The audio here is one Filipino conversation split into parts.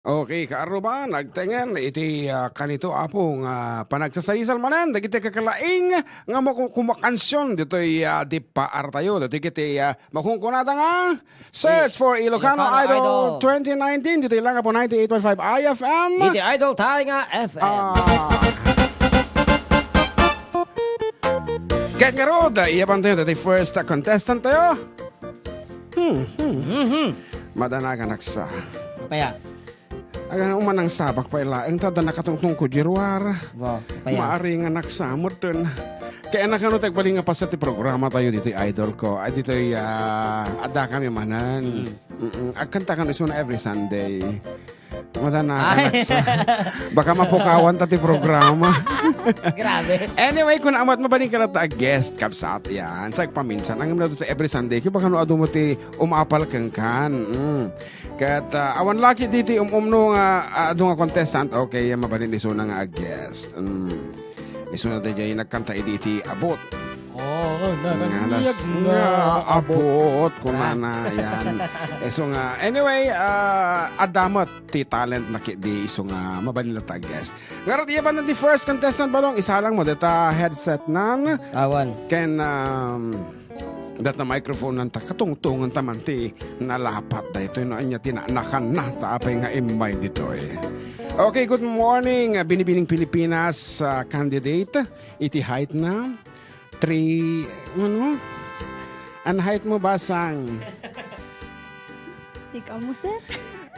Okay, kaaruba nagtengen iti kanito apong panagsasalisal manan dagiti kakalaing nga kumakansyon ditoy di paar tayo dito kiti makungkunata nga search for Ilocano Idol 2019 dito lang po 98.5 IFM Iti Idol tayo nga FM. Ket nga rod, iyapan tayo dati first contestant tayo. Madanaga naksa. Paya. Agan umanang sabak pa ilaeng tada nakatungtong ko jirwar. Wow, paya. Maari nga naksamot dun. Kaya nakano tagbaling nga pa sa ti programa tayo dito idol ko. Ay dito ada kami manan. Agkanta ka iso na every Sunday. Madana naksa. Baka mapukawan ta ti programa. Grabe. Anyway, kung amat mabaling ka na ta guest kapsat yan. Sa paminsan, ang imna dito every Sunday. Kaya baka no mo ti umapal kang kan. Kat awan laki diti umno nga nga contestant. Okay, mabalin iso na nga guest. Iso na tayo nagkanta diti abot. Oh, Ngalas nga abot kunana yan. Iso nga anyway, adamot ti talent na di iso nga mabalin na ta guest. Ngayon di ba na di first contestant balong isa lang mo data headset nan. Awan. Ken dat na microphone ng takatungtungan taman ti nalapat da ito yung anya tinanakan na taapay nga imay dito eh. Okay, good morning Binibining Pilipinas candidate. Iti height na 3 ano? An height mo basang? Ikaw mo, sir?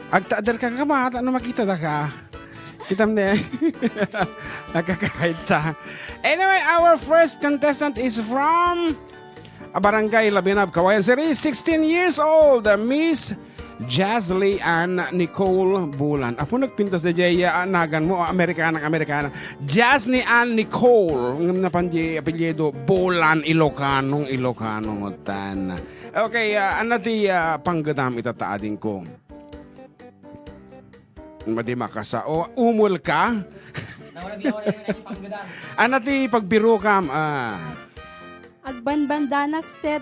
Agtaadal ka kamat, ano makita da ka? Kitam na nakakahit ta. Anyway, our first contestant is from Barangay Labinab, Kawayan City, 16 years old, Miss Jazly Ann Nicole Bulan. Apo nagpintas na jaya nagan mo, Amerikana. Jazly Ann Nicole, ng napanji apelyido, Bulan, Ilocano tan. Okay, ano di panggadam itataadin ko? Madi makasa, o umul ka? Ano di pagbiro kam, Agbanbandanak, sir,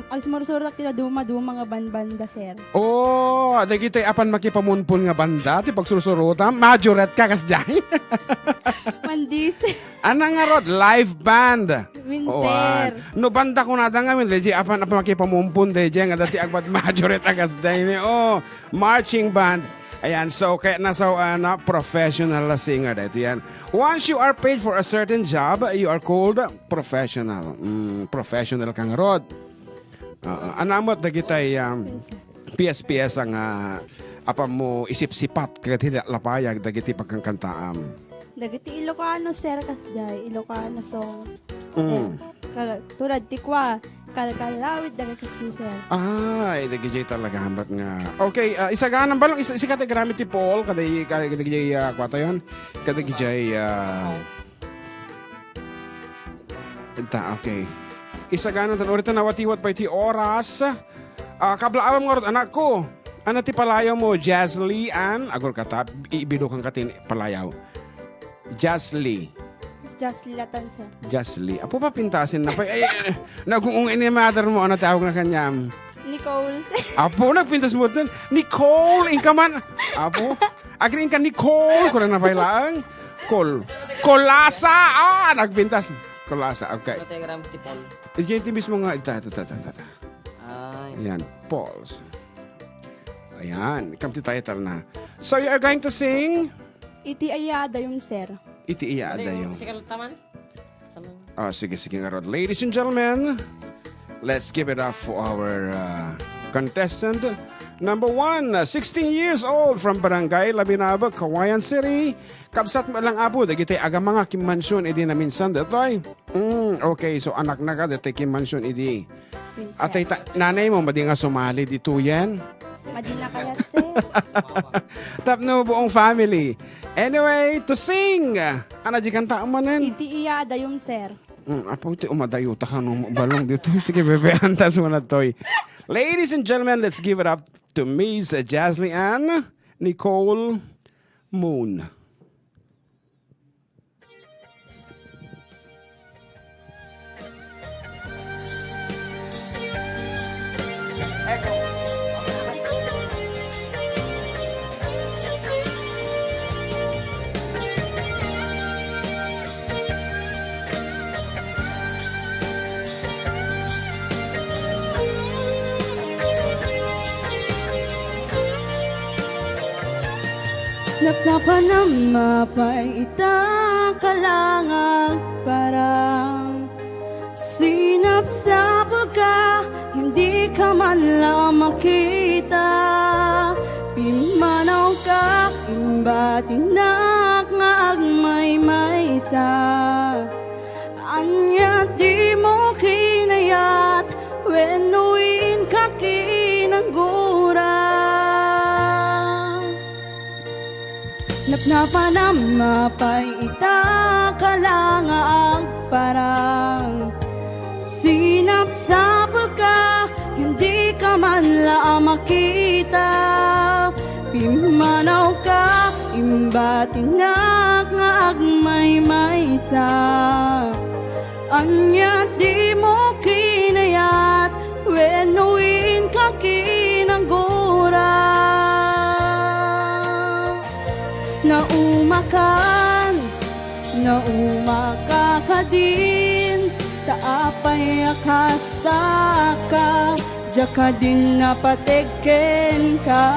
agsumarsurak ti na duma mga banbanda, sir. Oh, dagiti apan makipamunpun nga banda ti pagsusurutam, majoret ka kasjay. Mandi, sir. Ana nga rod, live band. Win, Oh, sir. no banda ko nata nga min, deji apan makipamumpun deji nga dati agbat majoret kasjay ni. Oh, marching band. Ayan, so kaya nasa professional singer dito yan. Once you are paid for a certain job, you are called professional. Professional kang rod. Anamot na kita'y PS ang apa mo isip-sipat kaya tidak lapayag dagiti pagkangkantaam. Dagiti Ilocano, sir, kasjay. Ilocano song. Tulad tikwa, kalkalawit, dagiti kasi, sir. Ay, dagiti talaga hambat nga. Okay, isa ganang balong, isa kate gramity Paul, kaday kwata yun. Kadagiti okay. Isa ganang tan orita nawatiwat pa iti oras. Kablaawam nga rod, anak ko. Ano ti palayaw mo, Jazly Ann? Agor kata, ibido kang katin palayaw. Jazly. Jazly latan, sir. Jazly. Apo pa pintasin na pa. Nagungong ini-matter mo, ano tawag na kanyam? Nicole, sir. Apo, nagpintas mo din. Nicole, inka man. Apo, agrin ka Nicole. Kung na napailaan. Kolasa. Nagpintas. Kolasa, okay. Telegram ti Paul. Iti mismo nga. Ay. Ayan, Pauls. Ayan, come to title na. So you are going to sing? Iti ayada yung, sir. Iti iya ada yung. Musikal taman? Sige nga rod. Ladies and gentlemen, let's give it up for our contestant. Number 1, 16 years old from Barangay Labinaba, Kawayan City. Kapsat mo lang apo, dagiti aga mga kimansyon, idi na minsan datoy. Okay, so anak na ka, dati kimansyon, idi. Win, sir. At nanay mo, madi nga sumali dito yan. Madi na kayat, sir. Tap na buong family. Anyway, to sing. Ano di kanta manen? Iti iyada yung, sir. Apo iti umadayo ta ka nung balong dito. Sige, bebe, antas mo na toy. Ladies and gentlemen, let's give it up to Miss Jazly Ann Nicole Moon. Napnapan na mapay itakalangag parang sinap sa pagka hindi ka man lang makita. Pimanaw ka imbatinak nga agmay maysa. Anya di mo kinayat wenuin ka kinanggura. Napnapa na mapay itakalangaag parang sinap sa pagka hindi ka man lang makita. Pimanaw ka imbatinak nga agmay maysa. Anya di mo kinayat wenuin ka kinanggura. Naumaka ka din, taapay akasta ka, jaka din napategken ka.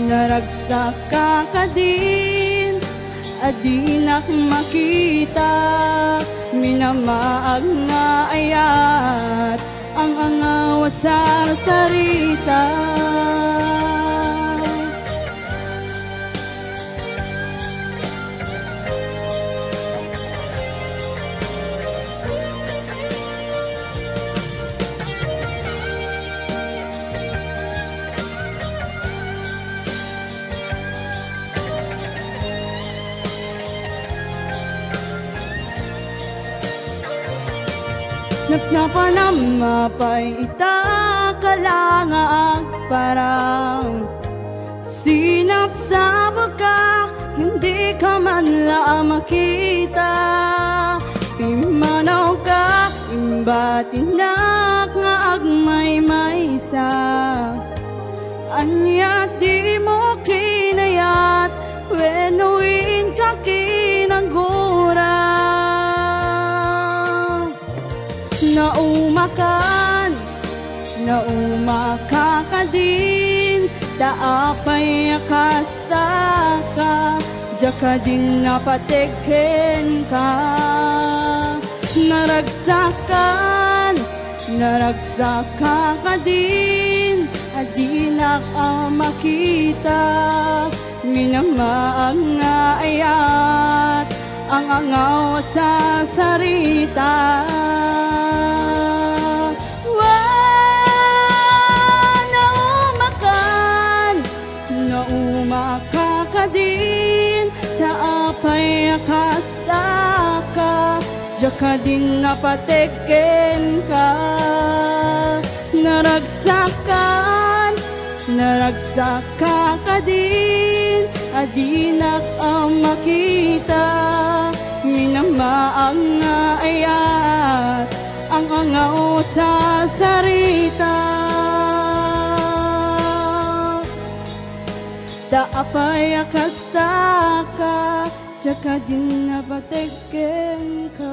Naragsaka ka din, adinak makita, minamaag nga ayat, ang angawa sa sarita. Napnapa na mapay itakalangaag parang sinap sa pagka hindi ka man lang makita. Pimanaw ka imbatinak nga agmay maysa. Anya di mo kinayat wenuin ka kinanggura. Naumaka ka din, taapay akasta ka, jaka din napategken ka. Naragsaka ka din, adinak makita, minamaag nga ayat, ang angaw sa sarita. Naumaka ka din, taapay akasta ka, jaka din napategken ka. Naragsaka ka din, adinak makita, minamaag nga ayat, ang angaw sa sarita. Daapay akasta ka, jaka din napategken ka.